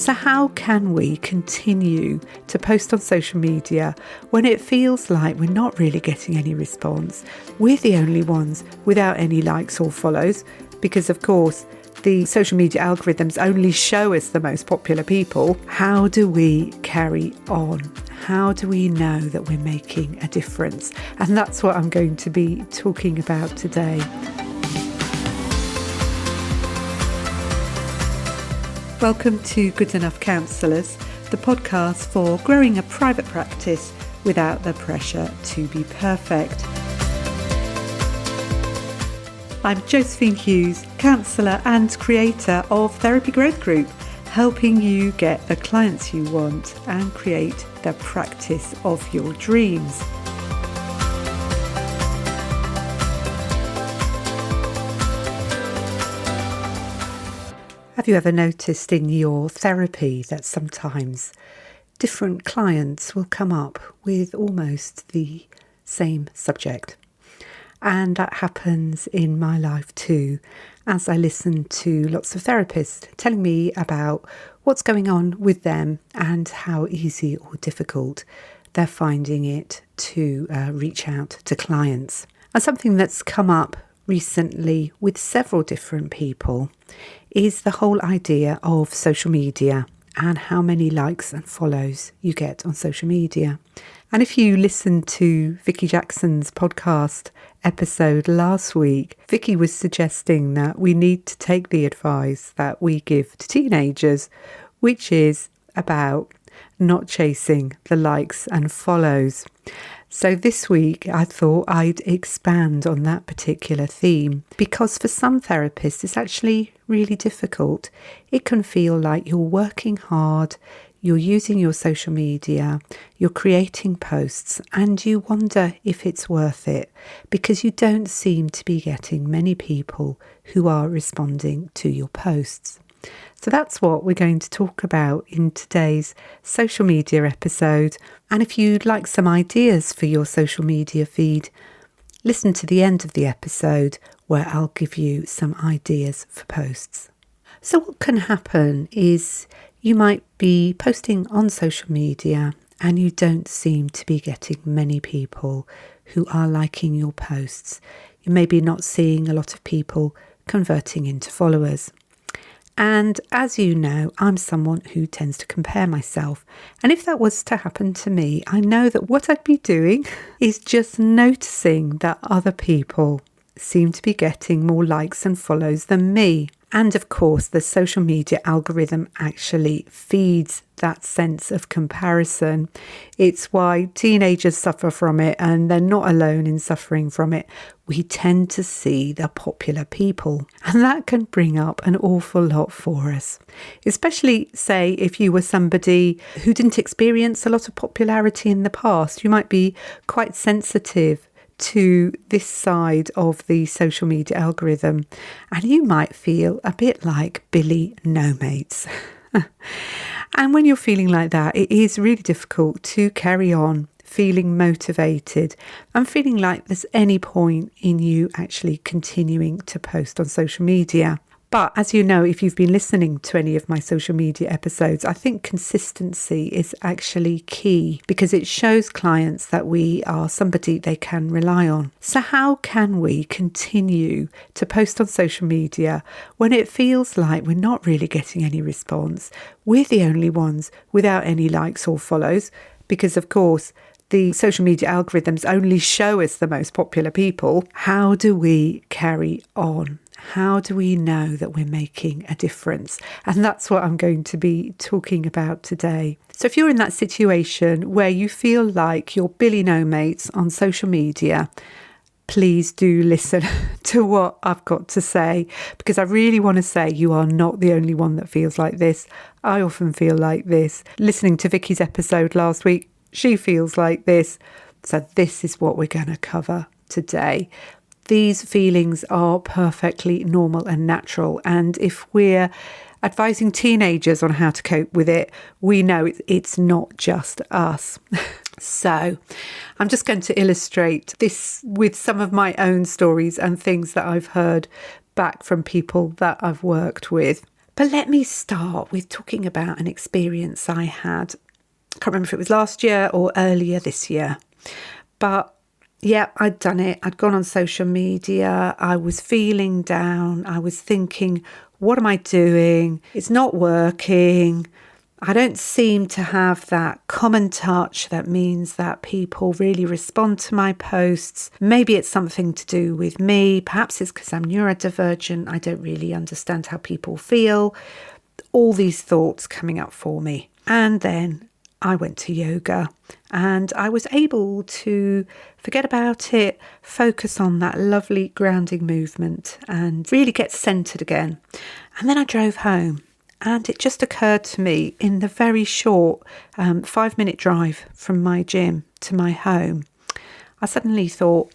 So how can we continue to post on social media when it feels like we're not really getting any response? We're the only ones without any likes or follows because, of course, the social media algorithms only show us the most popular people. How do we carry on? How do we know that we're making a difference? And that's what I'm going to be talking about today. Welcome to Good Enough Counsellors, the podcast for growing a private practice without the pressure to be perfect. I'm Josephine Hughes, counsellor and creator of Therapy Growth Group, helping you get the clients you want and create the practice of your dreams. Have you ever noticed in your therapy that sometimes different clients will come up with almost the same subject? And that happens in my life too, as I listen to lots of therapists telling me about what's going on with them and how easy or difficult they're finding it to reach out to clients. And something that's come up recently with several different people is the whole idea of social media and how many likes and follows you get on social media. And if you listened to Vicky Jackson's podcast episode last week, Vicky was suggesting that we need to take the advice that we give to teenagers, which is about not chasing the likes and follows. So this week I thought I'd expand on that particular theme because for some therapists it's actually really difficult. It can feel like you're working hard, you're using your social media, you're creating posts, and you wonder if it's worth it because you don't seem to be getting many people who are responding to your posts. So that's what we're going to talk about in today's social media episode. And if you'd like some ideas for your social media feed, listen to the end of the episode where I'll give you some ideas for posts. So what can happen is you might be posting on social media and you don't seem to be getting many people who are liking your posts. You may be not seeing a lot of people converting into followers. And as you know, I'm someone who tends to compare myself. And if that was to happen to me, I know that what I'd be doing is just noticing that other people seem to be getting more likes and follows than me. And of course, the social media algorithm actually feeds that sense of comparison. It's why teenagers suffer from it, and they're not alone in suffering from it. We tend to see the popular people, and that can bring up an awful lot for us. Especially, say, if you were somebody who didn't experience a lot of popularity in the past, you might be quite sensitive to this side of the social media algorithm, and you might feel a bit like Billy No Mates. And when you're feeling like that, it is really difficult to carry on feeling motivated and feeling like there's any point in you actually continuing to post on social media. But as you know, if you've been listening to any of my social media episodes, I think consistency is actually key because it shows clients that we are somebody they can rely on. So how can we continue to post on social media when it feels like we're not really getting any response? We're the only ones without any likes or follows because, of course, the social media algorithms only show us the most popular people. How do we carry on? How do we know that we're making a difference? And that's what I'm going to be talking about today. So if you're in that situation where you feel like you're Billy No Mates on social media, please do listen to what I've got to say, because I really want to say you are not the only one that feels like this. I often feel like this. Listening to Vicky's episode last week, she feels like this. So this is what we're going to cover today. These feelings are perfectly normal and natural. And if we're advising teenagers on how to cope with it, we know it's not just us. So I'm just going to illustrate this with some of my own stories and things that I've heard back from people that I've worked with. But let me start with talking about an experience I had. I can't remember if it was last year or earlier this year. But yeah, I'd done it. I'd gone on social media. I was feeling down. I was thinking, what am I doing? It's not working. I don't seem to have that common touch that means that people really respond to my posts. Maybe it's something to do with me. Perhaps it's because I'm neurodivergent. I don't really understand how people feel. All these thoughts coming up for me. And then I went to yoga and I was able to forget about it, focus on that lovely grounding movement and really get centered again. And then I drove home. And it just occurred to me in the very short 5-minute drive from my gym to my home, I suddenly thought,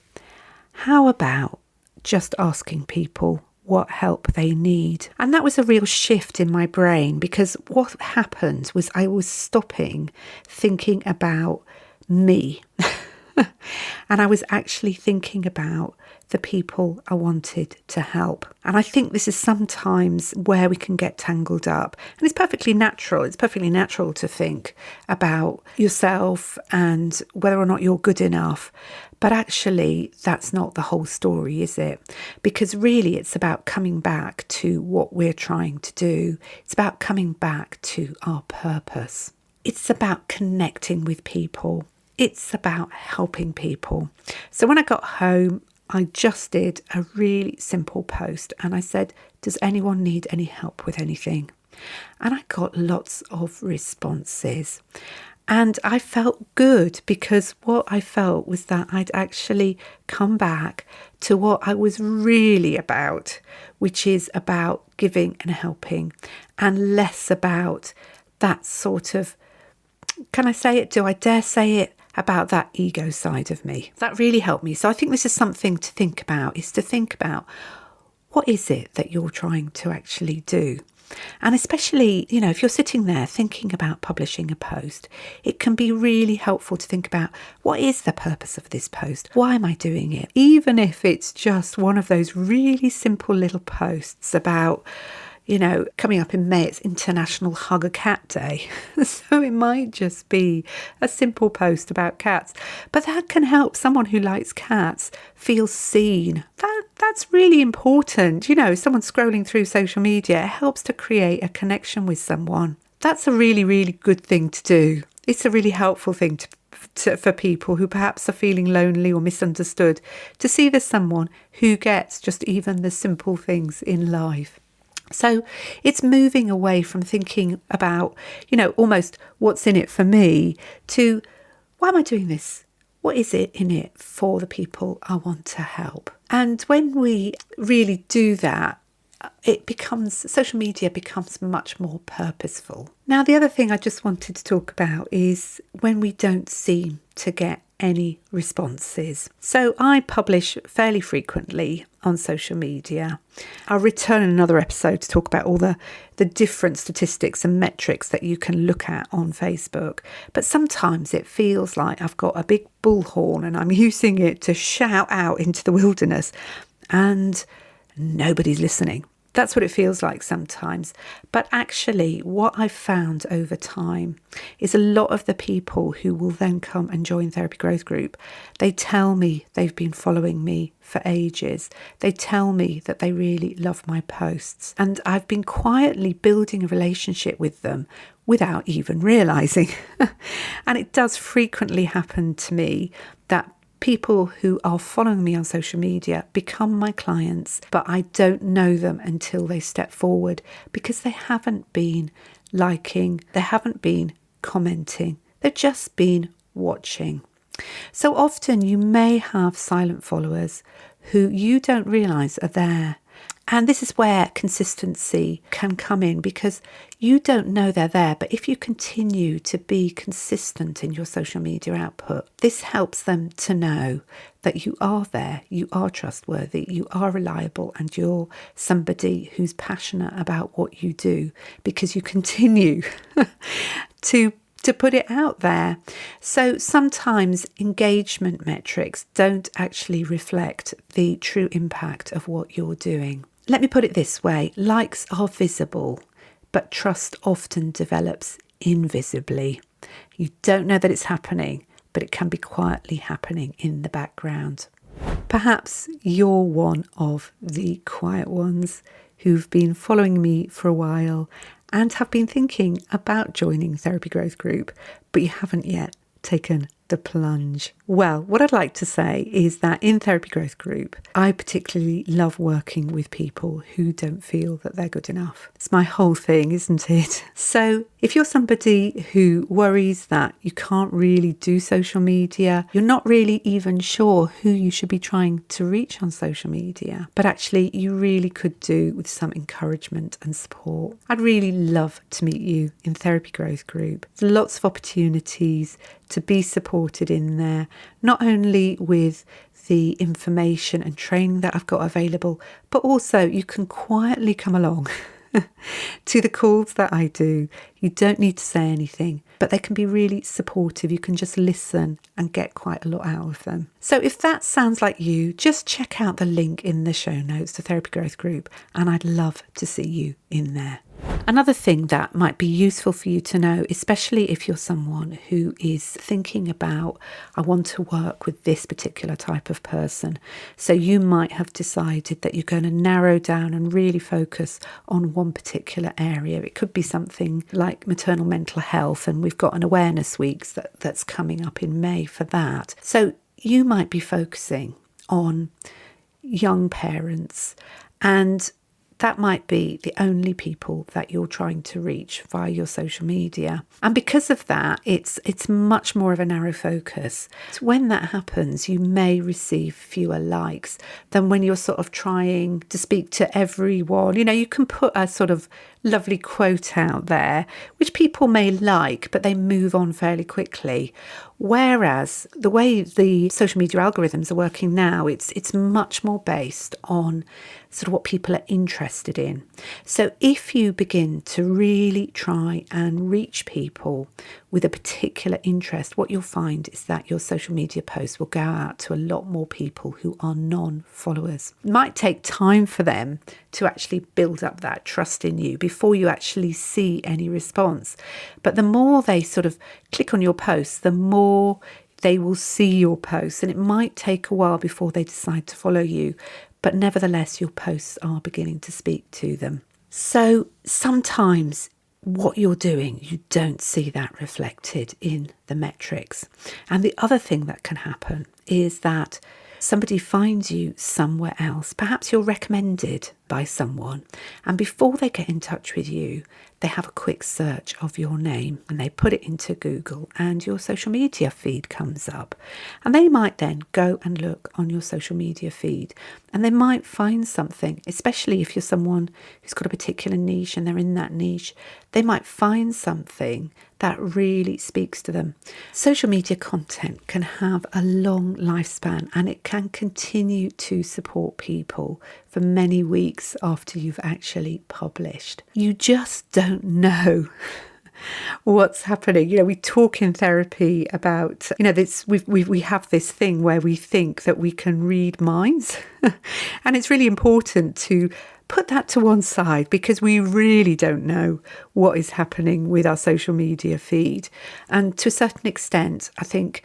how about just asking people what help they need? And that was a real shift in my brain, because what happened was I was stopping thinking about me. And I was actually thinking about the people I wanted to help. And I think this is sometimes where we can get tangled up. And it's perfectly natural. It's perfectly natural to think about yourself and whether or not you're good enough. But actually, that's not the whole story, is it? Because really, it's about coming back to what we're trying to do. It's about coming back to our purpose. It's about connecting with people. It's about helping people. So when I got home, I just did a really simple post and I said, does anyone need any help with anything? And I got lots of responses. And I felt good, because what I felt was that I'd actually come back to what I was really about, which is about giving and helping, and less about that sort of, can I say it? Do I dare say it? About that ego side of me. That really helped me. So I think this is something to think about, is to think about what is it that you're trying to actually do? And especially, if you're sitting there thinking about publishing a post, it can be really helpful to think about, what is the purpose of this post? Why am I doing it? Even if it's just one of those really simple little posts about, coming up in May, it's International Hug a Cat Day. So it might just be a simple post about cats, but that can help someone who likes cats feel seen. That's really important. Someone scrolling through social media, it helps to create a connection with someone. That's a really, really good thing to do. It's a really helpful thing for people who perhaps are feeling lonely or misunderstood, to see there's someone who gets just even the simple things in life. So it's moving away from thinking about, almost what's in it for me, to why am I doing this? What is it in it for the people I want to help? And when we really do that, social media becomes much more purposeful. Now, the other thing I just wanted to talk about is when we don't seem to get any responses. So I publish fairly frequently on social media. I'll return in another episode to talk about all the different statistics and metrics that you can look at on Facebook. But sometimes it feels like I've got a big bullhorn and I'm using it to shout out into the wilderness and nobody's listening. That's what it feels like sometimes. But actually, what I've found over time is a lot of the people who will then come and join Therapy Growth Group, they tell me they've been following me for ages. They tell me that they really love my posts. And I've been quietly building a relationship with them without even realising. And it does frequently happen to me that people who are following me on social media become my clients, but I don't know them until they step forward, because they haven't been liking, they haven't been commenting, they've just been watching. So often you may have silent followers who you don't realise are there. And this is where consistency can come in, because you don't know they're there. But if you continue to be consistent in your social media output, this helps them to know that you are there, you are trustworthy, you are reliable, and you're somebody who's passionate about what you do, because you continue to put it out there. So sometimes engagement metrics don't actually reflect the true impact of what you're doing. Let me put it this way, likes are visible, but trust often develops invisibly. You don't know that it's happening, but it can be quietly happening in the background. Perhaps you're one of the quiet ones who've been following me for a while and have been thinking about joining Therapy Growth Group, but you haven't yet taken the plunge. Well, what I'd like to say is that in Therapy Growth Group, I particularly love working with people who don't feel that they're good enough. It's my whole thing, isn't it? So if you're somebody who worries that you can't really do social media, you're not really even sure who you should be trying to reach on social media, but actually you really could do with some encouragement and support, I'd really love to meet you in Therapy Growth Group. There's lots of opportunities to be supported in there, not only with the information and training that I've got available, but also you can quietly come along to the calls that I do. You don't need to say anything, but they can be really supportive. You can just listen and get quite a lot out of them. So if that sounds like you, just check out the link in the show notes to Therapy Growth Group, and I'd love to see you in there. Another thing that might be useful for you to know, especially if you're someone who is thinking about, I want to work with this particular type of person. So you might have decided that you're going to narrow down and really focus on one particular area. It could be something like maternal mental health, and we've got an awareness week that's coming up in May for that. So you might be focusing on young parents, and that might be the only people that you're trying to reach via your social media. And because of that, it's much more of a narrow focus. So when that happens, you may receive fewer likes than when you're sort of trying to speak to everyone. You know, you can put a sort of lovely quote out there, which people may like, but they move on fairly quickly. Whereas the way the social media algorithms are working now, it's much more based on sort of what people are interested in. So if you begin to really try and reach people with a particular interest, what you'll find is that your social media posts will go out to a lot more people who are non-followers. It might take time for them to actually build up that trust in you before you actually see any response. But the more they sort of click on your posts, the more they will see your posts, and it might take a while before they decide to follow you. But nevertheless, your posts are beginning to speak to them. So sometimes what you're doing, you don't see that reflected in the metrics. And the other thing that can happen is that somebody finds you somewhere else. Perhaps you're recommended by someone, and before they get in touch with you, they have a quick search of your name and they put it into Google, and your social media feed comes up. And they might then go and look on your social media feed, and they might find something, especially if you're someone who's got a particular niche and they're in that niche, they might find something that really speaks to them. Social media content can have a long lifespan, and it can continue to support people for many weeks after you've actually published. You just don't know what's happening. You know, we talk in therapy about, you know, this, we have this thing where we think that we can read minds and it's really important to put that to one side, because we really don't know what is happening with our social media feed. And to a certain extent, I think,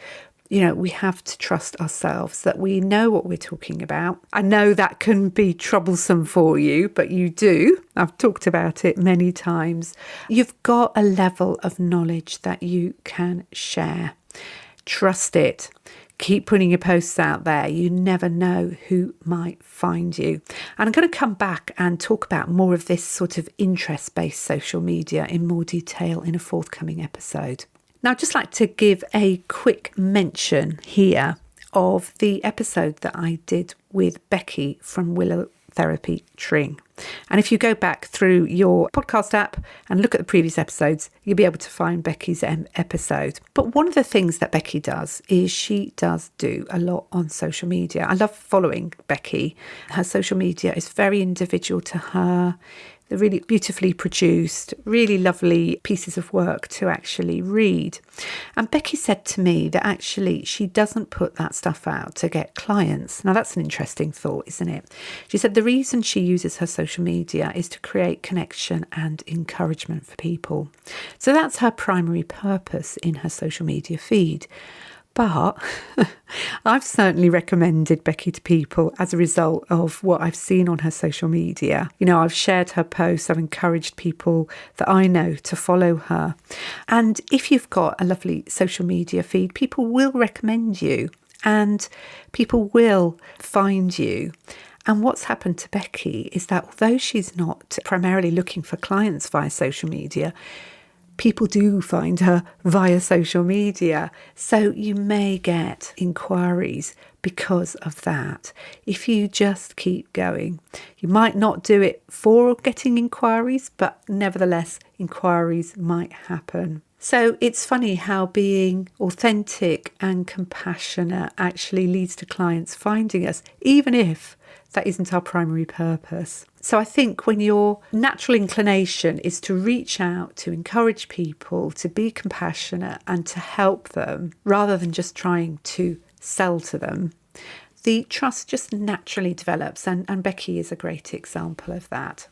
you know, we have to trust ourselves that we know what we're talking about. I know that can be troublesome for you, but you do. I've talked about it many times. You've got a level of knowledge that you can share. Trust it. Keep putting your posts out there. You never know who might find you. And I'm going to come back and talk about more of this sort of interest-based social media in more detail in a forthcoming episode. Now, I'd just like to give a quick mention here of the episode that I did with Becky from Willow Therapy Tring. And if you go back through your podcast app and look at the previous episodes, you'll be able to find Becky's episode. But one of the things that Becky does is she does do a lot on social media. I love following Becky. Her social media is very individual to her. They're really beautifully produced, really lovely pieces of work to actually read. And Becky said to me that actually she doesn't put that stuff out to get clients. Now that's an interesting thought, isn't it? She said the reason she uses her social media is to create connection and encouragement for people. So that's her primary purpose in her social media feed. But I've certainly recommended Becky to people as a result of what I've seen on her social media. You know, I've shared her posts, I've encouraged people that I know to follow her. And if you've got a lovely social media feed, people will recommend you and people will find you. And what's happened to Becky is that although she's not primarily looking for clients via social media, people do find her via social media. So you may get inquiries because of that. If you just keep going, you might not do it for getting inquiries, but nevertheless, inquiries might happen. So it's funny how being authentic and compassionate actually leads to clients finding us, even if that isn't our primary purpose. So I think when your natural inclination is to reach out, to encourage people, to be compassionate and to help them, rather than just trying to sell to them, the trust just naturally develops. And Becky is a great example of that.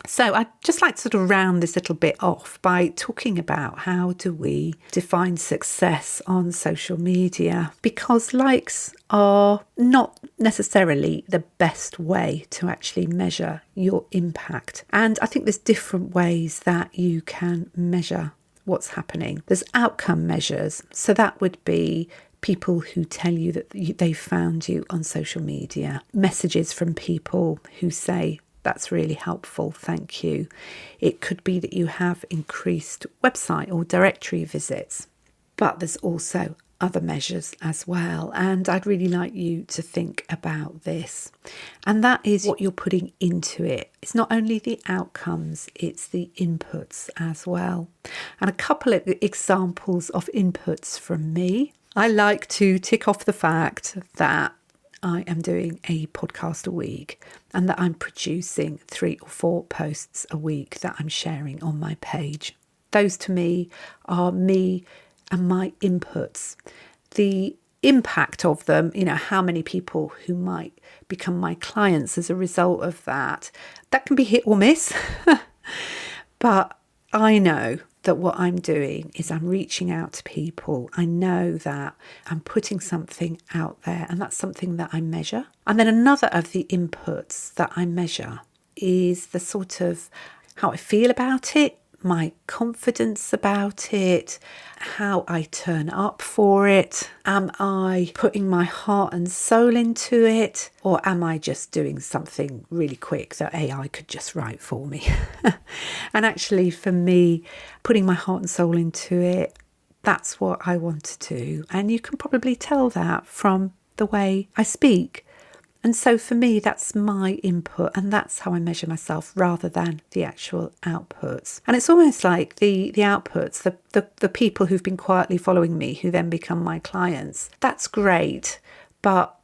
So I'd just like to sort of round this little bit off by talking about how do we define success on social media, because likes are not necessarily the best way to actually measure your impact. And I think there's different ways that you can measure what's happening. There's outcome measures. So that would be people who tell you that they found you on social media, messages from people who say, that's really helpful, thank you. It could be that you have increased website or directory visits, but there's also other measures as well. And I'd really like you to think about this. And that is what you're putting into it. It's not only the outcomes, it's the inputs as well. And a couple of examples of inputs from me. I like to tick off the fact that I am doing a podcast a week and that I'm producing 3 or 4 posts a week that I'm sharing on my page. Those to me are me and my inputs. The impact of them, you know, how many people who might become my clients as a result of that, that can be hit or miss. But I know that what I'm doing is I'm reaching out to people. I know that I'm putting something out there, and that's something that I measure. And then another of the inputs that I measure is the sort of how I feel about it, my confidence about it, how I turn up for it. Am I putting my heart and soul into it? Or am I just doing something really quick that AI could just write for me? And actually for me, putting my heart and soul into it, that's what I want to do. And you can probably tell that from the way I speak. And so for me, that's my input, and that's how I measure myself rather than the actual outputs. And it's almost like the outputs, the people who've been quietly following me, who then become my clients. That's great, but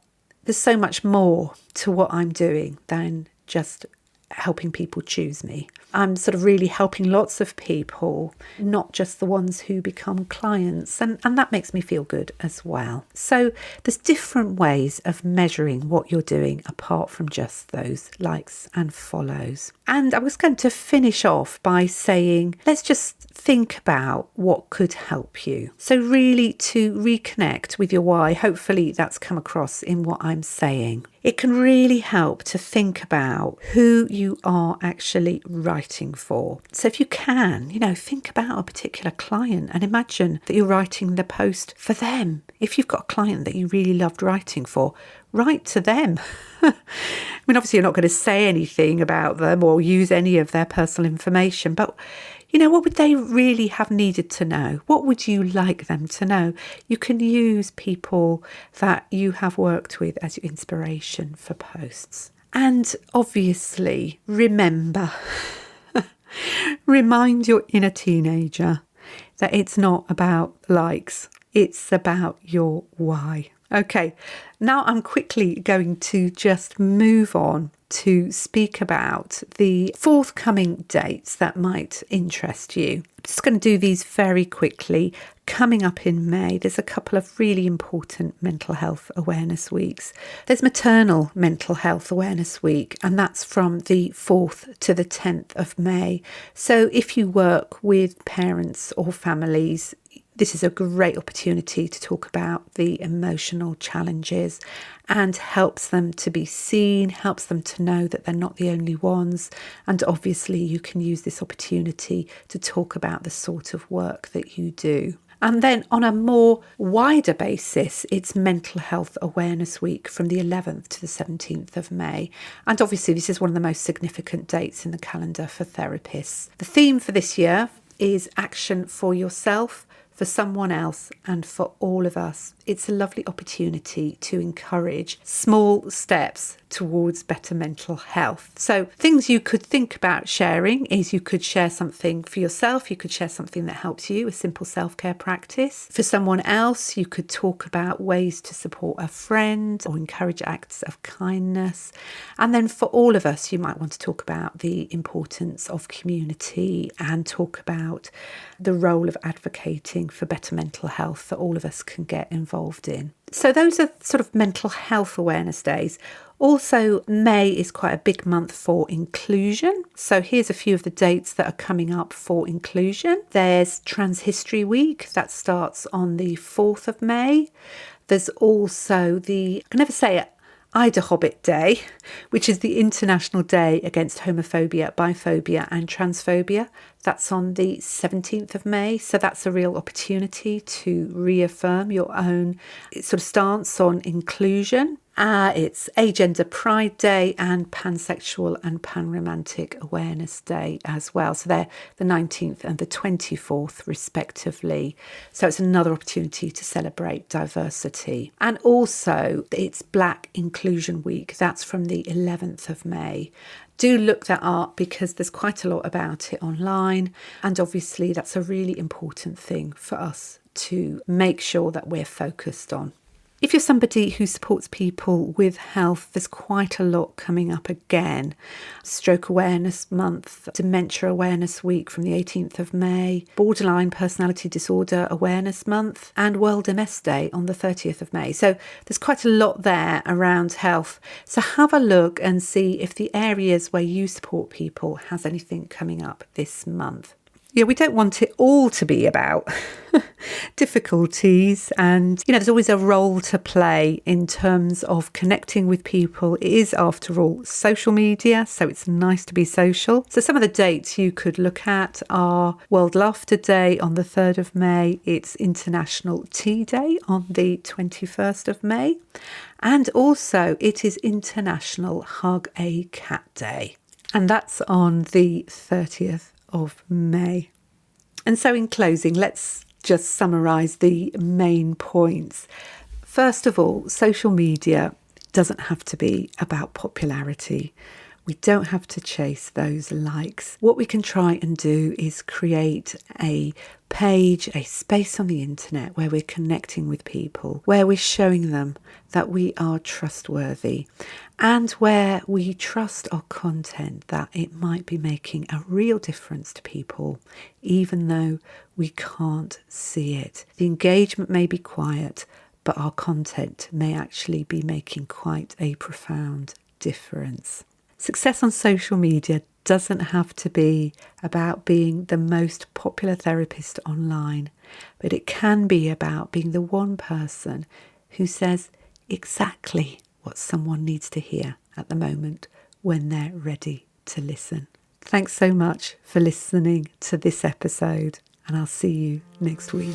there's so much more to what I'm doing than just helping people choose me. I'm sort of really helping lots of people, not just the ones who become clients. And that makes me feel good as well. So there's different ways of measuring what you're doing apart from just those likes and follows. And I was going to finish off by saying, let's just think about what could help you. So really to reconnect with your why, hopefully that's come across in what I'm saying. It can really help to think about who you are actually writing for. So if you can, think about a particular client and imagine that you're writing the post for them. If you've got a client that you really loved writing for, write to them. I mean, obviously you're not going to say anything about them or use any of their personal information, but what would they really have needed to know? What would you like them to know? You can use people that you have worked with as your inspiration for posts. And obviously, remember, remind your inner teenager that it's not about likes. It's about your why. Okay, now I'm quickly going to just move on to speak about the forthcoming dates that might interest you. I'm just going to do these very quickly. Coming up in May, there's a couple of really important mental health awareness weeks. There's Maternal Mental Health Awareness Week, and that's from the 4th to the 10th of May. So if you work with parents or families, this is a great opportunity to talk about the emotional challenges and helps them to be seen, helps them to know that they're not the only ones. And obviously you can use this opportunity to talk about the sort of work that you do. And then on a more wider basis, it's Mental Health Awareness Week from the 11th to the 17th of May. And obviously this is one of the most significant dates in the calendar for therapists. The theme for this year is action for yourself, for someone else, and for all of us. It's a lovely opportunity to encourage small steps towards better mental health. So things you could think about sharing is you could share something for yourself, you could share something that helps you, a simple self-care practice. For someone else, you could talk about ways to support a friend or encourage acts of kindness. And then for all of us, you might want to talk about the importance of community and talk about the role of advocating for better mental health that all of us can get involved in. So those are sort of mental health awareness days. Also, May is quite a big month for inclusion. So here's a few of the dates that are coming up for inclusion. There's Trans History Week, that starts on the 4th of May. There's also I can never say it, Ida Hobbit Day, which is the International Day Against Homophobia, Biphobia and Transphobia. That's on the 17th of May. So that's a real opportunity to reaffirm your own sort of stance on inclusion. It's Agender Pride Day and Pansexual and Panromantic Awareness Day as well. So they're the 19th and the 24th respectively. So it's another opportunity to celebrate diversity. And also it's Black Inclusion Week. That's from the 11th of May. Do look that up because there's quite a lot about it online. And obviously that's a really important thing for us to make sure that we're focused on. If you're somebody who supports people with health, there's quite a lot coming up again. Stroke Awareness Month, Dementia Awareness Week from the 18th of May, Borderline Personality Disorder Awareness Month, and World MS Day on the 30th of May. So there's quite a lot there around health. So have a look and see if the areas where you support people has anything coming up this month. Yeah, we don't want it all to be about difficulties, and there's always a role to play in terms of connecting with people. It is, after all, social media, so it's nice to be social. So some of the dates you could look at are World Laughter Day on the 3rd of May, it's International Tea Day on the 21st of May, and also it is International Hug a Cat Day, and that's on the 30th of May. And so in closing, let's just summarise the main points. First of all, social media doesn't have to be about popularity. We don't have to chase those likes. What we can try and do is create a page, a space on the internet where we're connecting with people, where we're showing them that we are trustworthy, and where we trust our content that it might be making a real difference to people, even though we can't see it. The engagement may be quiet, but our content may actually be making quite a profound difference. Success on social media doesn't have to be about being the most popular therapist online, but it can be about being the one person who says exactly what someone needs to hear at the moment when they're ready to listen. Thanks so much for listening to this episode, and I'll see you next week.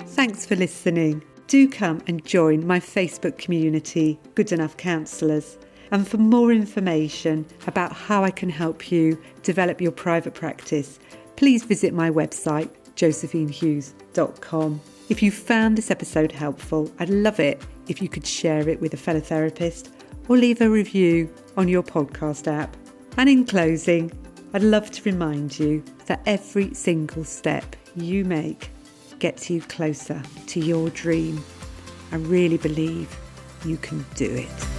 Thanks for listening. Do come and join my Facebook community, Good Enough Counsellors. And for more information about how I can help you develop your private practice, please visit my website, josephinehughes.com. If you found this episode helpful, I'd love it if you could share it with a fellow therapist or leave a review on your podcast app. And in closing, I'd love to remind you that every single step you make gets you closer to your dream. I really believe you can do it.